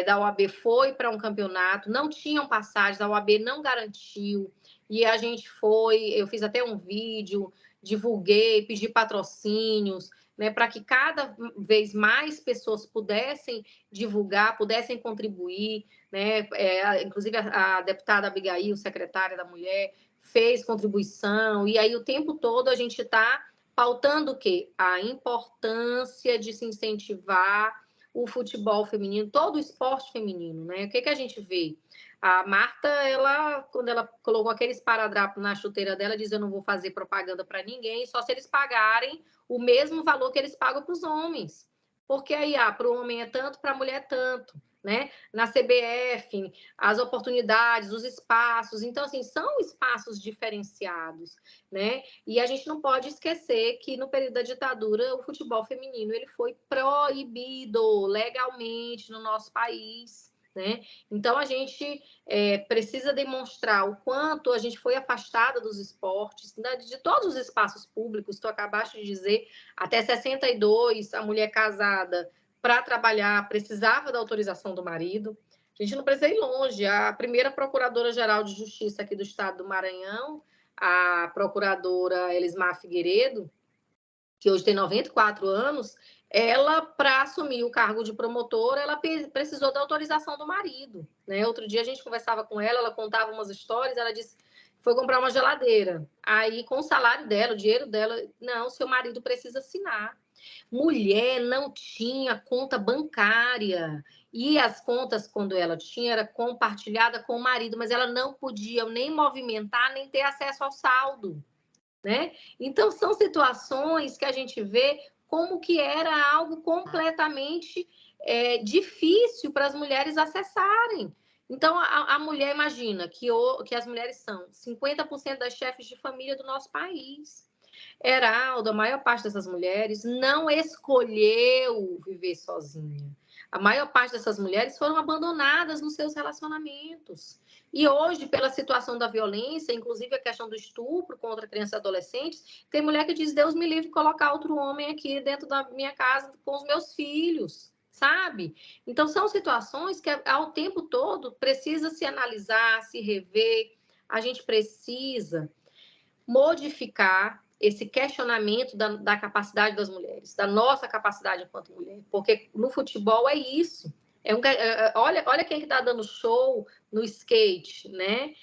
da OAB foi para um campeonato, não tinham passagens, a OAB não garantiu, e a gente foi, eu fiz até um vídeo, divulguei, pedi patrocínios, né, para que cada vez mais pessoas pudessem divulgar, pudessem contribuir, né? Inclusive a deputada Abigail, secretária da Mulher, fez contribuição, e aí o tempo todo a gente está pautando o quê? A importância de se incentivar o futebol feminino, todo o esporte feminino, né? O que a gente vê? A Marta, quando ela colocou aqueles esparadrapo na chuteira dela, diz: eu não vou fazer propaganda para ninguém, só se eles pagarem o mesmo valor que eles pagam para os homens. Porque aí, para o homem é tanto, para a mulher é tanto, né? Na CBF, as oportunidades, os espaços. Então, assim, são espaços diferenciados, né? E a gente não pode esquecer que no período da ditadura, o futebol feminino ele foi proibido legalmente no nosso país, né? Então, a gente precisa demonstrar o quanto a gente foi afastada dos esportes, de todos os espaços públicos. Tu acabaste de dizer, até 62, a mulher casada, para trabalhar, precisava da autorização do marido. A gente não precisa ir longe. A primeira Procuradora-Geral de Justiça aqui do Estado do Maranhão, a procuradora Elismar Figueiredo, que hoje tem 94 anos, ela, para assumir o cargo de promotora, ela precisou da autorização do marido, né? Outro dia a gente conversava com ela contava umas histórias, ela disse que foi comprar uma geladeira. Aí, com o salário dela, o dinheiro dela, não, seu marido precisa assinar. Mulher não tinha conta bancária, e as contas, quando ela tinha, era compartilhada com o marido, mas ela não podia nem movimentar, nem ter acesso ao saldo, né? Então, são situações que a gente vê como que era algo completamente difícil para as mulheres acessarem. Então, a mulher, imagina que as mulheres são 50% das chefes de família do nosso país. Heraldo, a maior parte dessas mulheres não escolheu viver sozinha. A maior parte dessas mulheres foram abandonadas nos seus relacionamentos. E hoje, pela situação da violência, inclusive a questão do estupro contra crianças e adolescentes, tem mulher que diz: Deus me livre de colocar outro homem aqui dentro da minha casa com os meus filhos, sabe? Então, são situações que ao tempo todo precisa se analisar, se rever. A gente precisa modificar esse questionamento da capacidade das mulheres, da nossa capacidade enquanto mulher, porque no futebol é isso. Olha quem que está dando show no skate, né?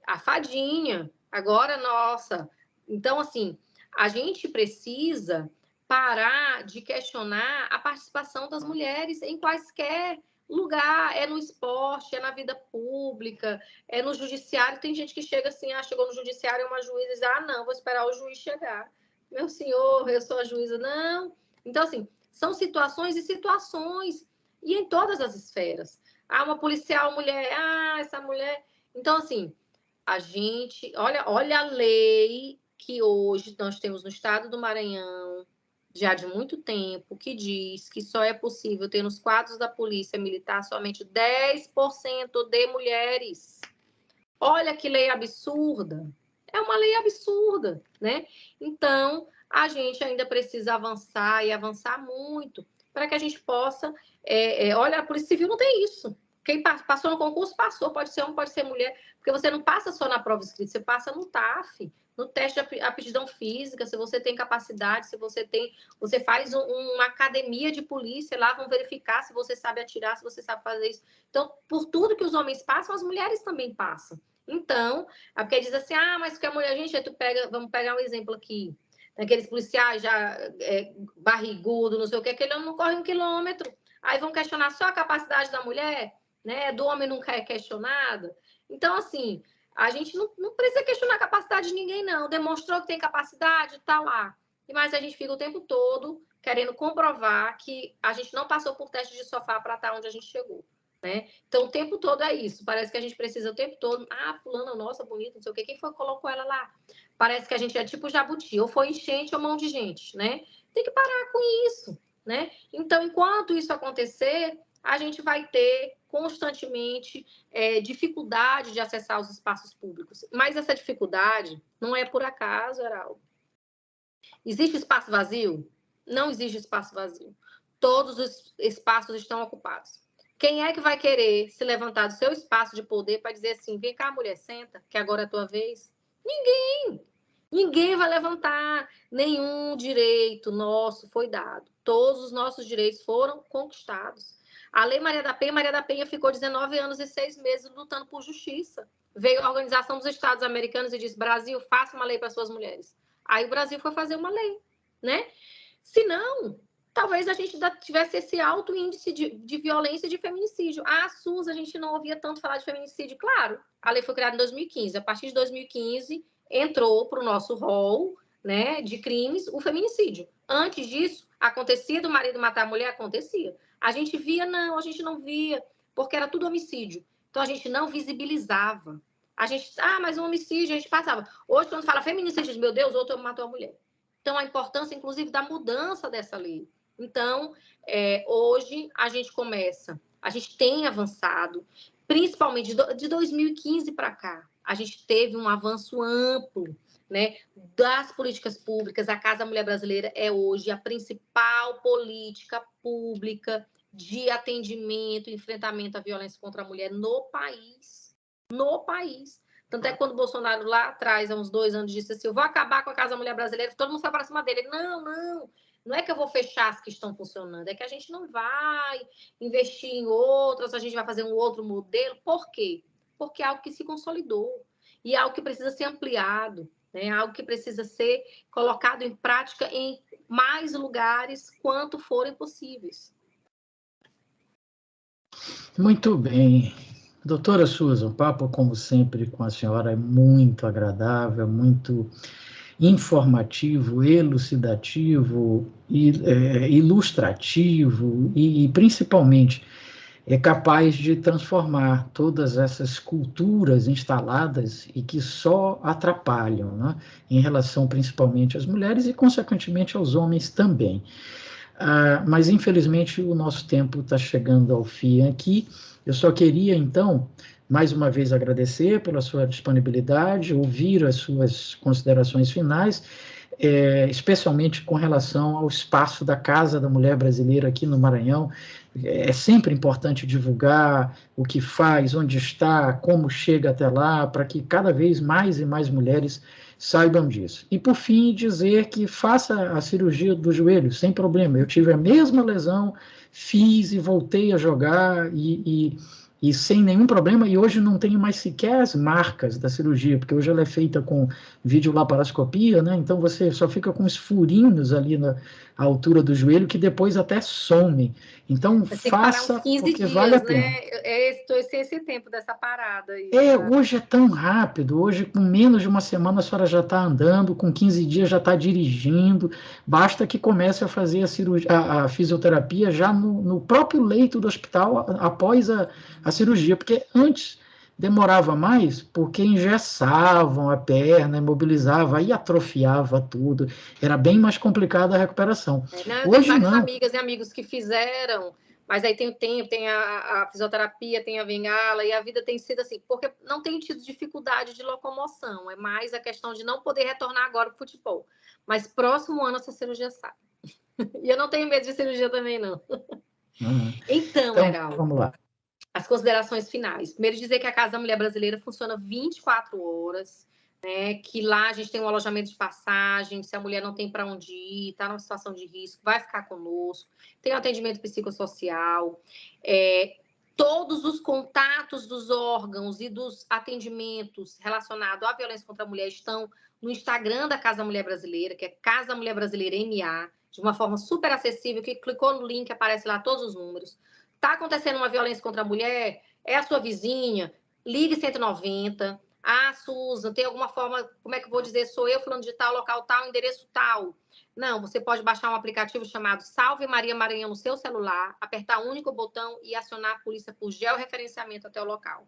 A Fadinha, agora nossa. Então, assim, a gente precisa parar de questionar a participação das mulheres em quaisquer lugar, no esporte, na vida pública, no judiciário. Tem gente que chega assim, chegou no judiciário, uma juíza diz: não, vou esperar o juiz chegar. Meu senhor, eu sou a juíza. Não. Então, assim, são situações e situações, e em todas as esferas. Uma policial mulher, essa mulher... Então, assim, a gente... Olha a lei que hoje nós temos no estado do Maranhão, já de muito tempo, que diz que só é possível ter nos quadros da polícia militar somente 10% de mulheres. Olha que lei absurda. É uma lei absurda, né? Então, a gente ainda precisa avançar e avançar muito para que a gente possa... olha, a Polícia Civil não tem isso. Quem passou no concurso, passou. Pode ser homem, pode ser mulher. Porque você não passa só na prova escrita, você passa no TAF, no teste de aptidão física, se você tem capacidade, se você tem... Você faz uma academia de polícia, lá vão verificar se você sabe atirar, se você sabe fazer isso. Então, por tudo que os homens passam, as mulheres também passam. Então, porque diz assim: mas que a mulher... Gente, vamos pegar um exemplo aqui. Aqueles policiais já barrigudo, não sei o que, aquele homem não corre 1 quilômetro. Aí vão questionar só a capacidade da mulher, né? Do homem nunca é questionado. Então, assim, a gente não precisa questionar a capacidade de ninguém, não. Demonstrou que tem capacidade, tá lá. Mas a gente fica o tempo todo querendo comprovar que a gente não passou por teste de sofá para estar onde a gente chegou, né? Então, o tempo todo é isso. Parece que a gente precisa o tempo todo... fulana, nossa, bonita, não sei o quê. Quem foi que colocou ela lá? Parece que a gente é tipo jabuti. Ou foi enchente ou mão de gente, né? Tem que parar com isso, né? Então, enquanto isso acontecer, a gente vai ter constantemente dificuldade de acessar os espaços públicos. Mas essa dificuldade não é por acaso, Heraldo. Existe espaço vazio? Não existe espaço vazio. Todos os espaços estão ocupados. Quem é que vai querer se levantar do seu espaço de poder para dizer assim, vem cá, mulher, senta, que agora é a tua vez? Ninguém! Ninguém vai levantar. Nenhum direito nosso foi dado. Todos os nossos direitos foram conquistados. A Lei Maria da Penha ficou 19 anos e 6 meses lutando por justiça. Veio a Organização dos Estados Americanos e disse, Brasil, faça uma lei para suas mulheres. Aí o Brasil foi fazer uma lei, né? Se não, talvez a gente tivesse esse alto índice de violência e de feminicídio. A SUS, a gente não ouvia tanto falar de feminicídio. Claro, a lei foi criada em 2015. A partir de 2015, entrou para o nosso rol, né, de crimes o feminicídio. Antes disso, acontecia do marido matar a mulher? Acontecia. A gente via? Não, a gente não via, porque era tudo homicídio. Então, a gente não visibilizava. A gente, mas um homicídio, a gente passava. Hoje, quando fala feminicídio, meu Deus, outro matou a mulher. Então, a importância, inclusive, da mudança dessa lei. Então, hoje, a gente tem avançado, principalmente de 2015 para cá, a gente teve um avanço amplo, né, das políticas públicas. A Casa Mulher Brasileira é hoje a principal política pública de atendimento e enfrentamento à violência contra a mulher no país. No país. Tanto é que quando o Bolsonaro lá atrás, há uns 2 anos, disse assim, eu vou acabar com a Casa Mulher Brasileira, todo mundo foi para cima dele. Ele, não é que eu vou fechar as que estão funcionando, é que a gente não vai investir em outras, a gente vai fazer um outro modelo. Por quê? Porque é algo que se consolidou e é algo que precisa ser ampliado, né? Algo que precisa ser colocado em prática em mais lugares quanto forem possíveis. Muito bem. Doutora Susan, o papo, como sempre, com a senhora é muito agradável, muito informativo, elucidativo, ilustrativo e principalmente, é capaz de transformar todas essas culturas instaladas e que só atrapalham, né, em relação principalmente às mulheres e, consequentemente, aos homens também. Mas, infelizmente, o nosso tempo está chegando ao fim aqui. Eu só queria, então, mais uma vez agradecer pela sua disponibilidade, ouvir as suas considerações finais, especialmente com relação ao espaço da Casa da Mulher Brasileira aqui no Maranhão. É sempre importante divulgar o que faz, onde está, como chega até lá, para que cada vez mais e mais mulheres saibam disso. E, por fim, dizer que faça a cirurgia do joelho, sem problema. Eu tive a mesma lesão, fiz e voltei a jogar e sem nenhum problema, e hoje não tenho mais sequer as marcas da cirurgia, porque hoje ela é feita com videolaparoscopia, né? Então você só fica com os furinhos ali na altura do joelho, que depois até somem. Então faça, porque dias, vale a pena. Né? Estou sem esse tempo dessa parada aí. Hoje é tão rápido, hoje com menos de uma semana a senhora já está andando, com 15 dias já está dirigindo, basta que comece a fazer a cirurgia, a fisioterapia já no próprio leito do hospital, após a cirurgia, porque antes demorava mais, porque engessavam a perna, imobilizavam, aí atrofiava tudo, era bem mais complicada a recuperação. Hoje tem várias amigas e amigos que fizeram, mas aí tem o tempo, tem a fisioterapia, tem a bengala, e a vida tem sido assim, porque não tem tido dificuldade de locomoção, é mais a questão de não poder retornar agora para o futebol. Mas próximo ano essa cirurgia sai. E eu não tenho medo de cirurgia também, não. Então, Heraldo, vamos lá. As considerações finais. Primeiro, dizer que a Casa da Mulher Brasileira funciona 24 horas, né? Que lá a gente tem um alojamento de passagem, se a mulher não tem para onde ir, está numa situação de risco, vai ficar conosco. Tem um atendimento psicossocial. Todos os contatos dos órgãos e dos atendimentos relacionados à violência contra a mulher estão no Instagram da Casa da Mulher Brasileira, que é Casa Mulher Brasileira MA, de uma forma super acessível, que clicou no link, aparece lá todos os números. Está acontecendo uma violência contra a mulher? É a sua vizinha? Ligue 190. Susan, tem alguma forma, como é que eu vou dizer? Sou eu, fulano de tal, local tal, endereço tal. Não, você pode baixar um aplicativo chamado Salve Maria Maranhão no seu celular, apertar um único botão e acionar a polícia por georreferenciamento até o local.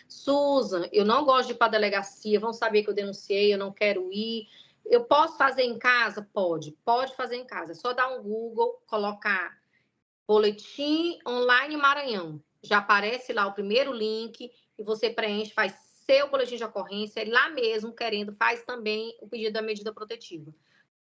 Susan, eu não gosto de ir para a delegacia, vão saber que eu denunciei, eu não quero ir. Eu posso fazer em casa? Pode fazer em casa. É só dar um Google, colocar Boletim Online Maranhão. Já aparece lá o primeiro link e você preenche, faz seu boletim de ocorrência, e lá mesmo, querendo, faz também o pedido da medida protetiva.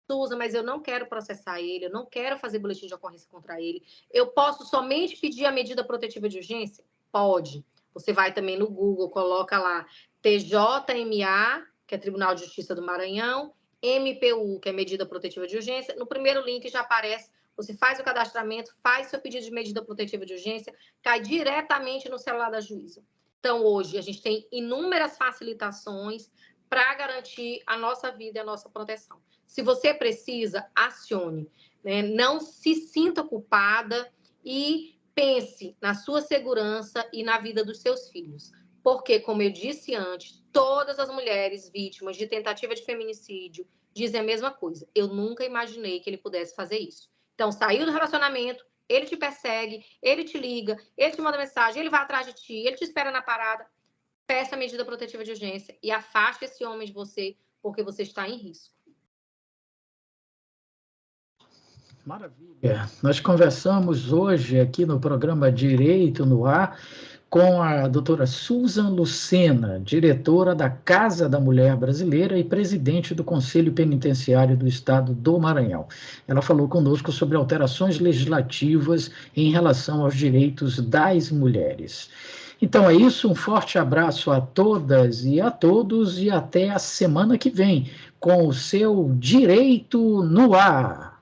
Susan, mas eu não quero processar ele, eu não quero fazer boletim de ocorrência contra ele. Eu posso somente pedir a medida protetiva de urgência? Pode. Você vai também no Google, coloca lá TJMA, que é Tribunal de Justiça do Maranhão, MPU, que é Medida Protetiva de Urgência. No primeiro link já aparece, você faz o cadastramento, faz seu pedido de medida protetiva de urgência, cai diretamente no celular da juíza. Então, hoje, a gente tem inúmeras facilitações para garantir a nossa vida e a nossa proteção. Se você precisa, acione, né? Não se sinta culpada e pense na sua segurança e na vida dos seus filhos. Porque, como eu disse antes, todas as mulheres vítimas de tentativa de feminicídio dizem a mesma coisa. Eu nunca imaginei que ele pudesse fazer isso. Então, saiu do relacionamento, ele te persegue, ele te liga, ele te manda mensagem, ele vai atrás de ti, ele te espera na parada. Peça a medida protetiva de urgência e afaste esse homem de você, porque você está em risco. Maravilha. Nós conversamos hoje aqui no programa Direito no Ar com a doutora Susan Lucena, diretora da Casa da Mulher Brasileira e presidente do Conselho Penitenciário do Estado do Maranhão. Ela falou conosco sobre alterações legislativas em relação aos direitos das mulheres. Então é isso, um forte abraço a todas e a todos e até a semana que vem com o seu Direito no Ar.